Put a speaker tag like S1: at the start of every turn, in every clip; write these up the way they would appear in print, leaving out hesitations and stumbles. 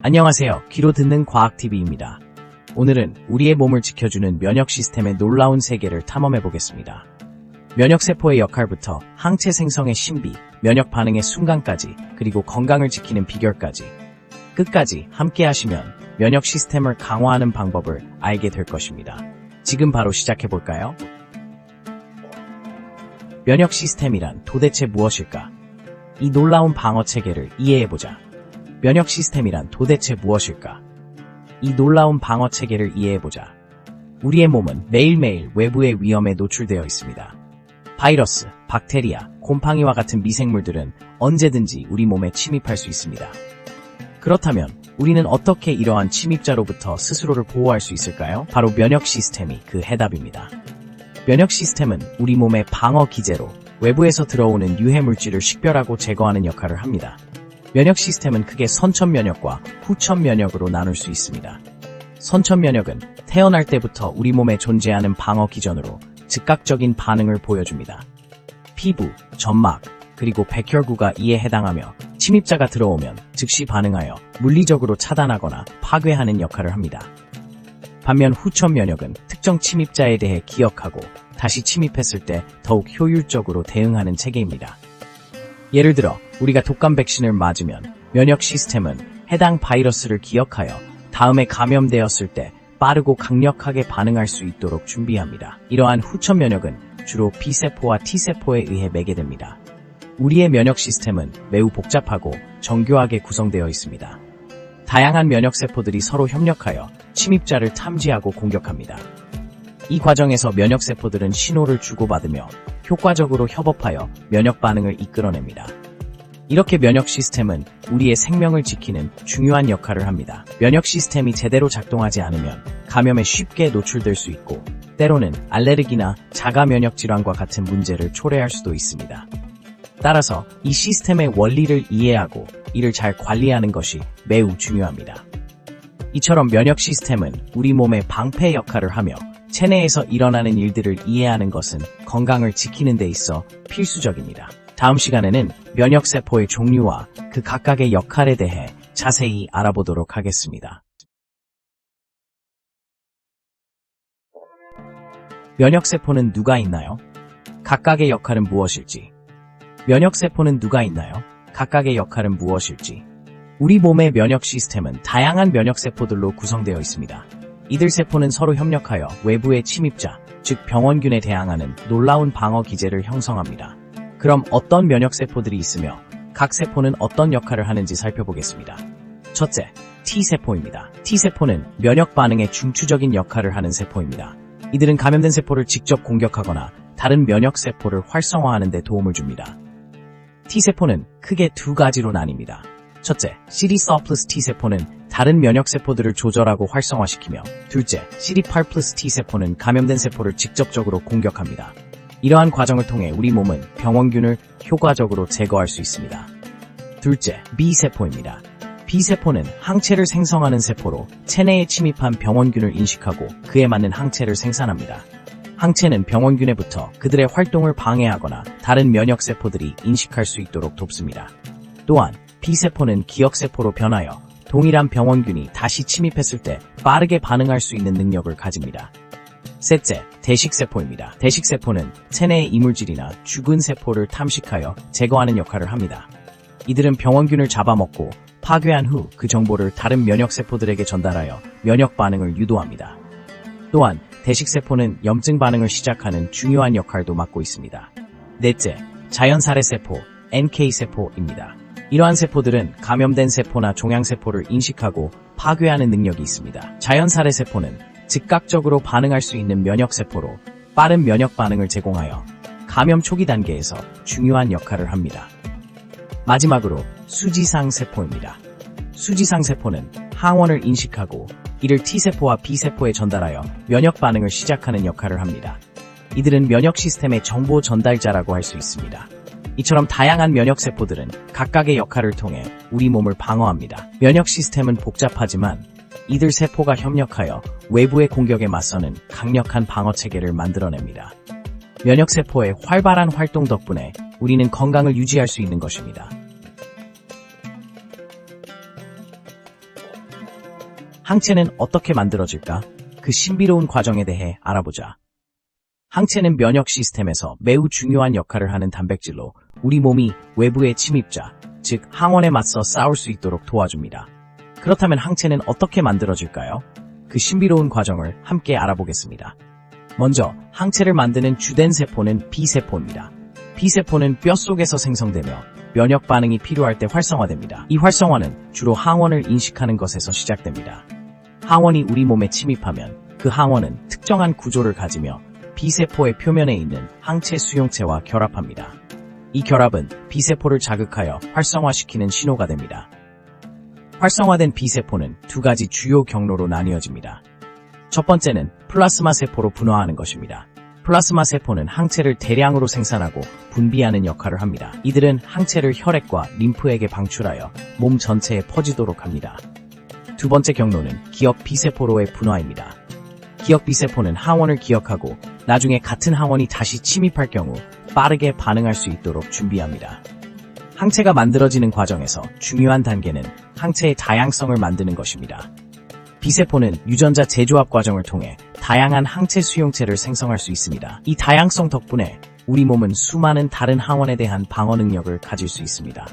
S1: 안녕하세요. 귀로 듣는 과학TV입니다. 오늘은 우리의 몸을 지켜주는 면역 시스템의 놀라운 세계를 탐험해 보겠습니다. 면역세포의 역할부터 항체 생성의 신비, 면역 반응의 순간까지, 그리고 건강을 지키는 비결까지 끝까지 함께 하시면 면역 시스템을 강화하는 방법을 알게 될 것입니다. 지금 바로 시작해 볼까요? 면역 시스템이란 도대체 무엇일까? 이 놀라운 방어 체계를 이해해 보자. 면역 시스템이란 도대체 무엇일까? 이 놀라운 방어 체계를 이해해보자. 우리의 몸은 매일매일 외부의 위험에 노출되어 있습니다. 바이러스, 박테리아, 곰팡이와 같은 미생물들은 언제든지 우리 몸에 침입할 수 있습니다. 그렇다면 우리는 어떻게 이러한 침입자로부터 스스로를 보호할 수 있을까요? 바로 면역 시스템이 그 해답입니다. 면역 시스템은 우리 몸의 방어 기제로 외부에서 들어오는 유해 물질을 식별하고 제거하는 역할을 합니다. 면역 시스템은 크게 선천 면역과 후천 면역으로 나눌 수 있습니다. 선천 면역은 태어날 때부터 우리 몸에 존재하는 방어 기전으로 즉각적인 반응을 보여줍니다. 피부, 점막, 그리고 백혈구가 이에 해당하며 침입자가 들어오면 즉시 반응하여 물리적으로 차단하거나 파괴하는 역할을 합니다. 반면 후천 면역은 특정 침입자에 대해 기억하고 다시 침입했을 때 더욱 효율적으로 대응하는 체계입니다. 예를 들어 우리가 독감 백신을 맞으면 면역 시스템은 해당 바이러스를 기억하여 다음에 감염되었을 때 빠르고 강력하게 반응할 수 있도록 준비합니다. 이러한 후천 면역은 주로 B세포와 T세포에 의해 매개됩니다. 우리의 면역 시스템은 매우 복잡하고 정교하게 구성되어 있습니다. 다양한 면역세포들이 서로 협력하여 침입자를 탐지하고 공격합니다. 이 과정에서 면역세포들은 신호를 주고받으며 효과적으로 협업하여 면역 반응을 이끌어냅니다. 이렇게 면역 시스템은 우리의 생명을 지키는 중요한 역할을 합니다. 면역 시스템이 제대로 작동하지 않으면 감염에 쉽게 노출될 수 있고 때로는 알레르기나 자가 면역 질환과 같은 문제를 초래할 수도 있습니다. 따라서 이 시스템의 원리를 이해하고 이를 잘 관리하는 것이 매우 중요합니다. 이처럼 면역 시스템은 우리 몸의 방패 역할을 하며 체내에서 일어나는 일들을 이해하는 것은 건강을 지키는 데 있어 필수적입니다. 다음 시간에는 면역세포의 종류와 그 각각의 역할에 대해 자세히 알아보도록 하겠습니다. 면역세포는 누가 있나요? 각각의 역할은 무엇일지. 면역세포는 누가 있나요? 각각의 역할은 무엇일지. 우리 몸의 면역 시스템은 다양한 면역세포들로 구성되어 있습니다. 이들 세포는 서로 협력하여 외부의 침입자, 즉 병원균에 대항하는 놀라운 방어 기제를 형성합니다. 그럼 어떤 면역세포들이 있으며 각 세포는 어떤 역할을 하는지 살펴보겠습니다. 첫째, T세포입니다. T세포는 면역 반응의 중추적인 역할을 하는 세포입니다. 이들은 감염된 세포를 직접 공격하거나 다른 면역세포를 활성화하는 데 도움을 줍니다. T세포는 크게 두 가지로 나뉩니다. 첫째, CD4+ T세포는 다른 면역세포들을 조절하고 활성화시키며 둘째, CD8+ T세포는 감염된 세포를 직접적으로 공격합니다. 이러한 과정을 통해 우리 몸은 병원균을 효과적으로 제거할 수 있습니다. 둘째, B세포입니다. B세포는 항체를 생성하는 세포로 체내에 침입한 병원균을 인식하고 그에 맞는 항체를 생산합니다. 항체는 병원균에부터 그들의 활동을 방해하거나 다른 면역세포들이 인식할 수 있도록 돕습니다. 또한 B세포는 기억세포로 변하여 동일한 병원균이 다시 침입했을 때 빠르게 반응할 수 있는 능력을 가집니다. 셋째, 대식세포입니다. 대식세포는 체내의 이물질이나 죽은 세포를 탐식하여 제거하는 역할을 합니다. 이들은 병원균을 잡아먹고 파괴한 후 그 정보를 다른 면역세포들에게 전달하여 면역 반응을 유도합니다. 또한 대식세포는 염증 반응을 시작하는 중요한 역할도 맡고 있습니다. 넷째, 자연살해세포, NK세포입니다. 이러한 세포들은 감염된 세포나 종양세포를 인식하고 파괴하는 능력이 있습니다. 자연살해세포는 즉각적으로 반응할 수 있는 면역세포로 빠른 면역 반응을 제공하여 감염 초기 단계에서 중요한 역할을 합니다. 마지막으로 수지상세포입니다. 수지상세포는 항원을 인식하고 이를 T세포와 B세포에 전달하여 면역 반응을 시작하는 역할을 합니다. 이들은 면역 시스템의 정보 전달자라고 할 수 있습니다. 이처럼 다양한 면역세포들은 각각의 역할을 통해 우리 몸을 방어합니다. 면역 시스템은 복잡하지만 이들 세포가 협력하여 외부의 공격에 맞서는 강력한 방어체계를 만들어냅니다. 면역세포의 활발한 활동 덕분에 우리는 건강을 유지할 수 있는 것입니다. 항체는 어떻게 만들어질까? 그 신비로운 과정에 대해 알아보자. 항체는 면역 시스템에서 매우 중요한 역할을 하는 단백질로 우리 몸이 외부의 침입자, 즉 항원에 맞서 싸울 수 있도록 도와줍니다. 그렇다면 항체는 어떻게 만들어질까요? 그 신비로운 과정을 함께 알아보겠습니다. 먼저 항체를 만드는 주된 세포는 B세포입니다. B세포는 뼛속에서 생성되며 면역 반응이 필요할 때 활성화됩니다. 이 활성화는 주로 항원을 인식하는 것에서 시작됩니다. 항원이 우리 몸에 침입하면 그 항원은 특정한 구조를 가지며 B세포의 표면에 있는 항체 수용체와 결합합니다. 이 결합은 B세포를 자극하여 활성화시키는 신호가 됩니다. 활성화된 B세포는 두 가지 주요 경로로 나뉘어집니다. 첫 번째는 플라스마 세포로 분화하는 것입니다. 플라스마 세포는 항체를 대량으로 생산하고 분비하는 역할을 합니다. 이들은 항체를 혈액과 림프에게 방출하여 몸 전체에 퍼지도록 합니다. 두 번째 경로는 기억 B세포로의 분화입니다. 기억 B세포는 항원을 기억하고 나중에 같은 항원이 다시 침입할 경우 빠르게 반응할 수 있도록 준비합니다. 항체가 만들어지는 과정에서 중요한 단계는 항체의 다양성을 만드는 것입니다. B세포는 유전자 재조합 과정을 통해 다양한 항체 수용체를 생성할 수 있습니다. 이 다양성 덕분에 우리 몸은 수많은 다른 항원에 대한 방어 능력을 가질 수 있습니다.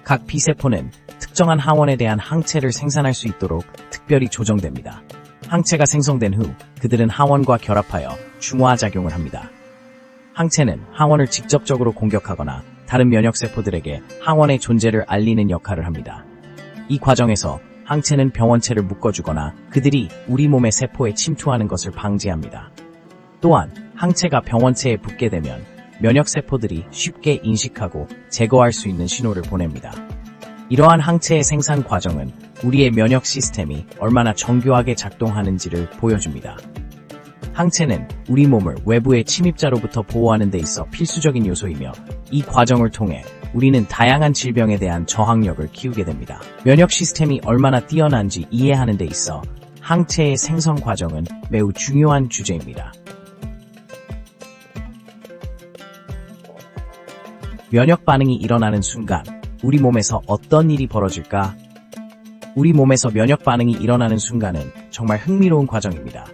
S1: 각 B세포는 특정한 항원에 대한 항체를 생산할 수 있도록 특별히 조정됩니다. 항체가 생성된 후 그들은 항원과 결합하여 중화작용을 합니다. 항체는 항원을 직접적으로 공격하거나 다른 면역세포들에게 항원의 존재를 알리는 역할을 합니다. 이 과정에서 항체는 병원체를 묶어주거나 그들이 우리 몸의 세포에 침투하는 것을 방지합니다. 또한 항체가 병원체에 붙게 되면 면역세포들이 쉽게 인식하고 제거할 수 있는 신호를 보냅니다. 이러한 항체의 생산 과정은 우리의 면역 시스템이 얼마나 정교하게 작동하는지를 보여줍니다. 항체는 우리 몸을 외부의 침입자로부터 보호하는 데 있어 필수적인 요소이며 이 과정을 통해 우리는 다양한 질병에 대한 저항력을 키우게 됩니다. 면역 시스템이 얼마나 뛰어난지 이해하는 데 있어 항체의 생성 과정은 매우 중요한 주제입니다. 면역 반응이 일어나는 순간 우리 몸에서 어떤 일이 벌어질까? 우리 몸에서 면역 반응이 일어나는 순간은 정말 흥미로운 과정입니다.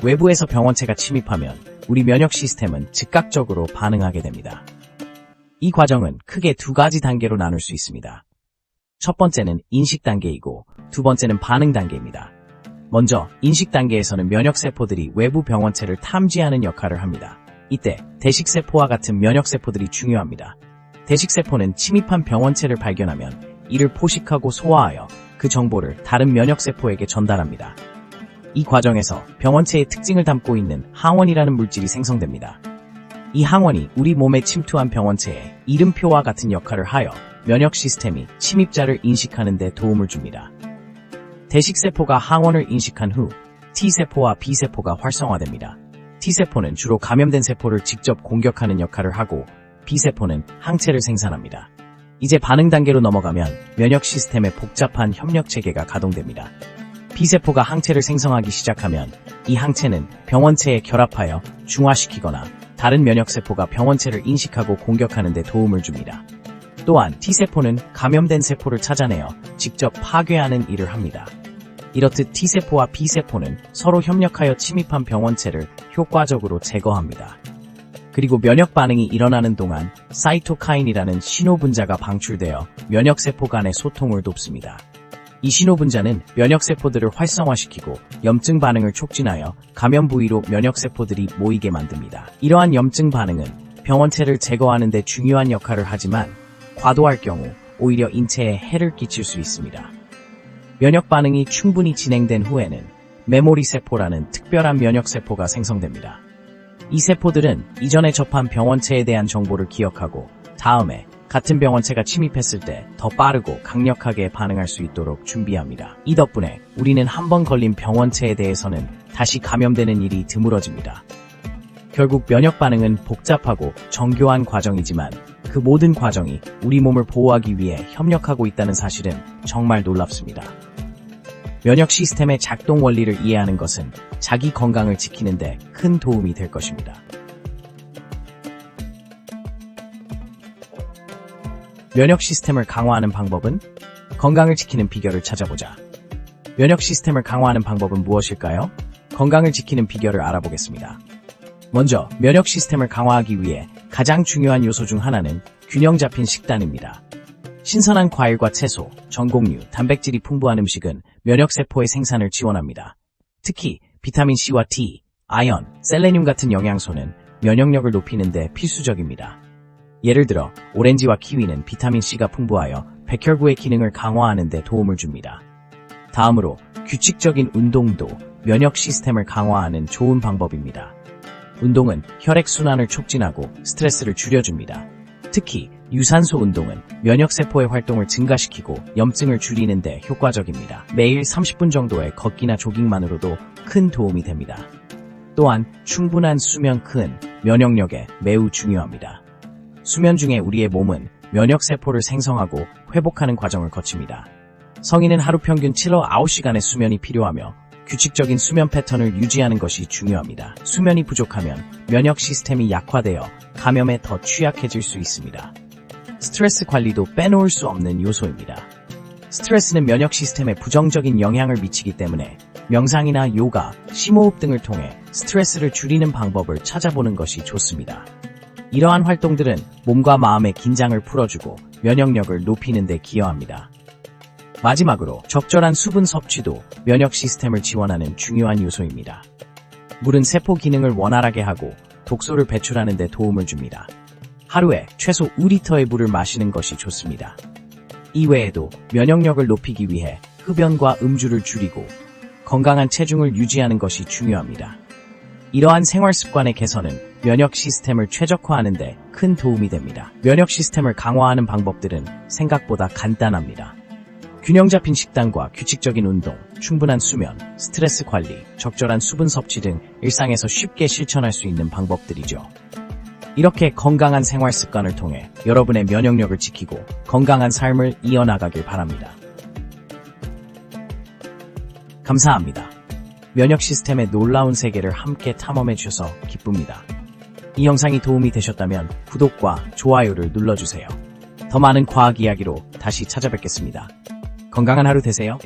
S1: 외부에서 병원체가 침입하면 우리 면역 시스템은 즉각적으로 반응하게 됩니다. 이 과정은 크게 두 가지 단계로 나눌 수 있습니다. 첫 번째는 인식 단계이고 두 번째는 반응 단계입니다. 먼저 인식 단계에서는 면역세포들이 외부 병원체를 탐지하는 역할을 합니다. 이때 대식세포와 같은 면역세포들이 중요합니다. 대식세포는 침입한 병원체를 발견하면 이를 포식하고 소화하여 그 정보를 다른 면역세포에게 전달합니다. 이 과정에서 병원체의 특징을 담고 있는 항원이라는 물질이 생성됩니다. 이 항원이 우리 몸에 침투한 병원체에 이름표와 같은 역할을 하여 면역 시스템이 침입자를 인식하는 데 도움을 줍니다. 대식세포가 항원을 인식한 후 T세포와 B세포가 활성화됩니다. T세포는 주로 감염된 세포를 직접 공격하는 역할을 하고 B세포는 항체를 생산합니다. 이제 반응 단계로 넘어가면 면역 시스템의 복잡한 협력 체계가 가동됩니다. B세포가 항체를 생성하기 시작하면 이 항체는 병원체에 결합하여 중화시키거나 다른 면역세포가 병원체를 인식하고 공격하는 데 도움을 줍니다. 또한 T세포는 감염된 세포를 찾아내어 직접 파괴하는 일을 합니다. 이렇듯 T세포와 B세포는 서로 협력하여 침입한 병원체를 효과적으로 제거합니다. 그리고 면역 반응이 일어나는 동안 사이토카인이라는 신호분자가 방출되어 면역세포 간의 소통을 돕습니다. 이 신호분자는 면역세포들을 활성화시키고 염증 반응을 촉진하여 감염 부위로 면역세포들이 모이게 만듭니다. 이러한 염증 반응은 병원체를 제거하는 데 중요한 역할을 하지만 과도할 경우 오히려 인체에 해를 끼칠 수 있습니다. 면역 반응이 충분히 진행된 후에는 메모리 세포라는 특별한 면역세포가 생성됩니다. 이 세포들은 이전에 접한 병원체에 대한 정보를 기억하고 다음에 같은 병원체가 침입했을 때 더 빠르고 강력하게 반응할 수 있도록 준비합니다. 이 덕분에 우리는 한 번 걸린 병원체에 대해서는 다시 감염되는 일이 드물어집니다. 결국 면역 반응은 복잡하고 정교한 과정이지만 그 모든 과정이 우리 몸을 보호하기 위해 협력하고 있다는 사실은 정말 놀랍습니다. 면역 시스템의 작동 원리를 이해하는 것은 자기 건강을 지키는 데 큰 도움이 될 것입니다. 면역 시스템을 강화하는 방법은? 건강을 지키는 비결을 찾아보자. 면역 시스템을 강화하는 방법은 무엇일까요? 건강을 지키는 비결을 알아보겠습니다. 먼저 면역 시스템을 강화하기 위해 가장 중요한 요소 중 하나는 균형 잡힌 식단입니다. 신선한 과일과 채소, 전곡류, 단백질이 풍부한 음식은 면역세포의 생산을 지원합니다. 특히 비타민C와 D, 아연, 셀레늄 같은 영양소는 면역력을 높이는 데 필수적입니다. 예를 들어 오렌지와 키위는 비타민C가 풍부하여 백혈구의 기능을 강화하는 데 도움을 줍니다. 다음으로 규칙적인 운동도 면역 시스템을 강화하는 좋은 방법입니다. 운동은 혈액순환을 촉진하고 스트레스를 줄여줍니다. 특히 유산소 운동은 면역세포의 활동을 증가시키고 염증을 줄이는 데 효과적입니다. 매일 30분 정도의 걷기나 조깅만으로도 큰 도움이 됩니다. 또한 충분한 수면은 면역력에 매우 중요합니다. 수면 중에 우리의 몸은 면역세포를 생성하고 회복하는 과정을 거칩니다. 성인은 하루 평균 7호 9시간의 수면이 필요하며 규칙적인 수면 패턴을 유지하는 것이 중요합니다. 수면이 부족하면 면역 시스템이 약화되어 감염에 더 취약해질 수 있습니다. 스트레스 관리도 빼놓을 수 없는 요소입니다. 스트레스는 면역 시스템에 부정적인 영향을 미치기 때문에 명상이나 요가, 심호흡 등을 통해 스트레스를 줄이는 방법을 찾아보는 것이 좋습니다. 이러한 활동들은 몸과 마음의 긴장을 풀어주고 면역력을 높이는 데 기여합니다. 마지막으로 적절한 수분 섭취도 면역 시스템을 지원하는 중요한 요소입니다. 물은 세포 기능을 원활하게 하고 독소를 배출하는 데 도움을 줍니다. 하루에 최소 5리터의 물을 마시는 것이 좋습니다. 이외에도 면역력을 높이기 위해 흡연과 음주를 줄이고 건강한 체중을 유지하는 것이 중요합니다. 이러한 생활 습관의 개선은 면역 시스템을 최적화하는 데 큰 도움이 됩니다. 면역 시스템을 강화하는 방법들은 생각보다 간단합니다. 균형 잡힌 식단과 규칙적인 운동, 충분한 수면, 스트레스 관리, 적절한 수분 섭취 등 일상에서 쉽게 실천할 수 있는 방법들이죠. 이렇게 건강한 생활 습관을 통해 여러분의 면역력을 지키고 건강한 삶을 이어나가길 바랍니다. 감사합니다. 면역 시스템의 놀라운 세계를 함께 탐험해 주셔서 기쁩니다. 이 영상이 도움이 되셨다면 구독과 좋아요를 눌러주세요. 더 많은 과학 이야기로 다시 찾아뵙겠습니다. 건강한 하루 되세요.